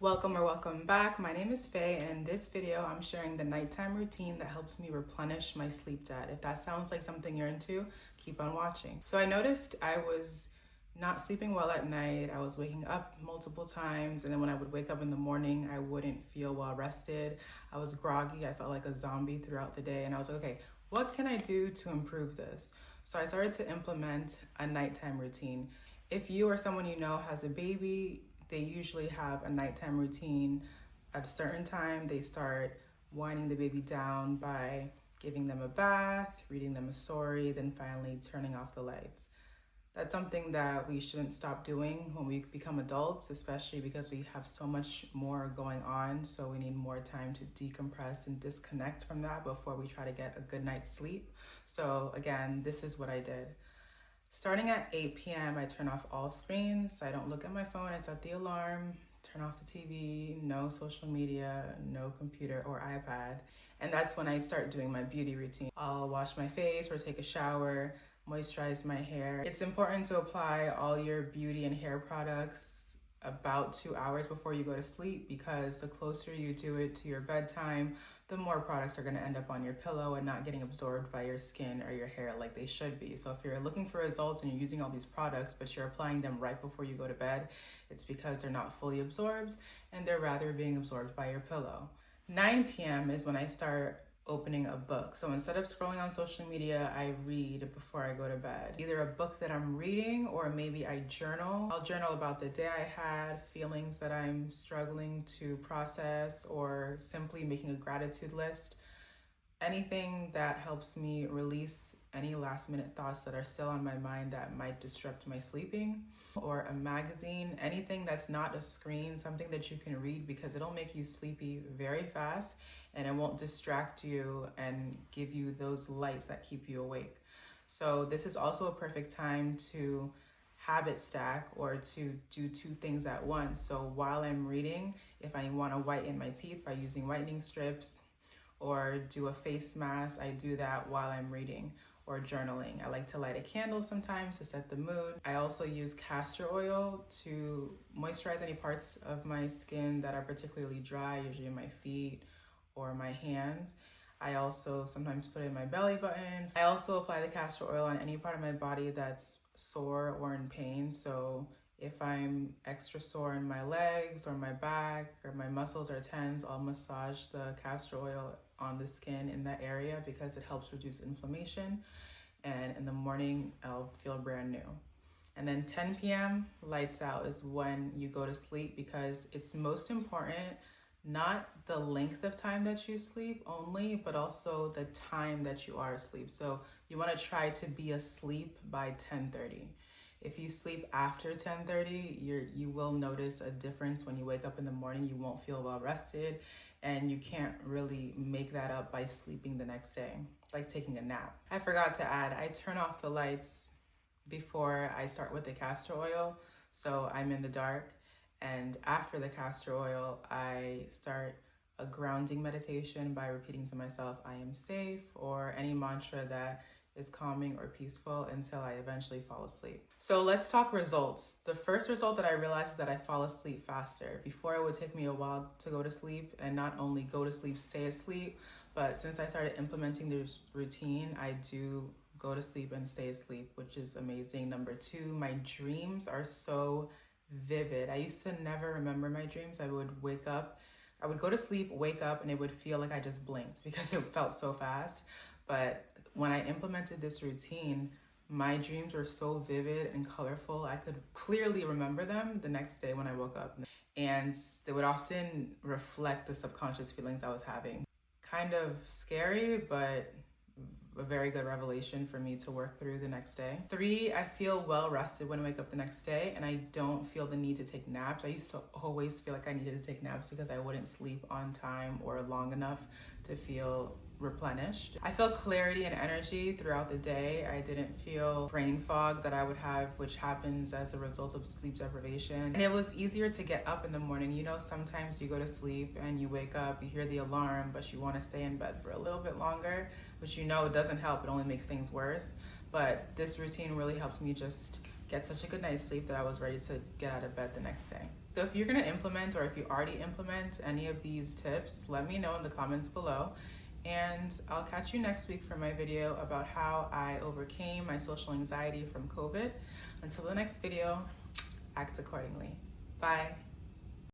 Welcome or welcome back. My name is Faye, and in this video I'm sharing the nighttime routine that helps me replenish my sleep debt. If that sounds like something you're into, keep on watching. So I noticed I was not sleeping well at night. I was waking up multiple times, and then when I would wake up in the morning, I wouldn't feel well rested. I was groggy. I felt like a zombie throughout the day, and I was like, okay, what can I do to improve this? So I started to implement a nighttime routine. If you or someone you know has a baby, they usually have a nighttime routine. At a certain time, they start winding the baby down by giving them a bath, reading them a story, then finally turning off the lights. That's something that we shouldn't stop doing when we become adults, especially because we have so much more going on. So we need more time to decompress and disconnect from that before we try to get a good night's sleep. So again, this is what I did. Starting at 8 p.m., I turn off all screens. I don't look at my phone. I set the alarm, turn off the TV, no social media, no computer or iPad. And that's when I start doing my beauty routine. I'll wash my face or take a shower, moisturize my hair. It's important to apply all your beauty and hair products about 2 hours before you go to sleep, because the closer you do it to your bedtime, the more products are going to end up on your pillow and not getting absorbed by your skin or your hair like they should be. So if you're looking for results and you're using all these products, but you're applying them right before you go to bed, it's because they're not fully absorbed and they're rather being absorbed by your pillow. 9 p.m. is when I start opening a book. So instead of scrolling on social media, I read before I go to bed. Either a book that I'm reading or maybe I journal. I'll journal about the day I had, feelings that I'm struggling to process, or simply making a gratitude list. Anything that helps me release any last minute thoughts that are still on my mind that might disrupt my sleeping. Or a magazine, anything that's not a screen, something that you can read, because it'll make you sleepy very fast and it won't distract you and give you those lights that keep you awake. So this is also a perfect time to habit stack or to do two things at once. So while I'm reading, if I want to whiten my teeth by using whitening strips or do a face mask, I do that while I'm reading. Or journaling. I like to light a candle sometimes to set the mood. I also use castor oil to moisturize any parts of my skin that are particularly dry, usually my feet or my hands. I also sometimes put it in my belly button. I also apply the castor oil on any part of my body that's sore or in pain. So if I'm extra sore in my legs or my back or my muscles are tense, I'll massage the castor oil on the skin in that area because it helps reduce inflammation. And in the morning, I'll feel brand new. And then 10 p.m. lights out is when you go to sleep, because it's most important, not the length of time that you sleep only, but also the time that you are asleep. So you want to try to be asleep by 10:30. If you sleep after 10:30, you will notice a difference when you wake up in the morning. You won't feel well rested, and you can't really make that up by sleeping the next day. It's like taking a nap. I forgot to add, I turn off the lights before I start with the castor oil, so I'm in the dark. And after the castor oil, I start a grounding meditation by repeating to myself, I am safe, or any mantra that is calming or peaceful until I eventually fall asleep. So let's talk results. The first result that I realized is that I fall asleep faster. Before, it would take me a while to go to sleep, and not only go to sleep, stay asleep, but since I started implementing this routine, I do go to sleep and stay asleep, which is amazing. Number two, my dreams are so vivid. I used to never remember my dreams. I would go to sleep, wake up, and it would feel like I just blinked because it felt so fast. But when I implemented this routine, my dreams were so vivid and colorful. I could clearly remember them the next day when I woke up. And they would often reflect the subconscious feelings I was having. Kind of scary, but a very good revelation for me to work through the next day. 3, I feel well rested when I wake up the next day, and I don't feel the need to take naps. I used to always feel like I needed to take naps because I wouldn't sleep on time or long enough to feel replenished. I feel clarity and energy throughout the day. I didn't feel brain fog that I would have, which happens as a result of sleep deprivation. And it was easier to get up in the morning. You know, sometimes you go to sleep and you wake up, you hear the alarm, but you want to stay in bed for a little bit longer, which you know doesn't help, it only makes things worse. But this routine really helps me just get such a good night's sleep that I was ready to get out of bed the next day. So if you're gonna implement, or if you already implement any of these tips, let me know in the comments below. And I'll catch you next week for my video about how I overcame my social anxiety from COVID. Until the next video, act accordingly. Bye.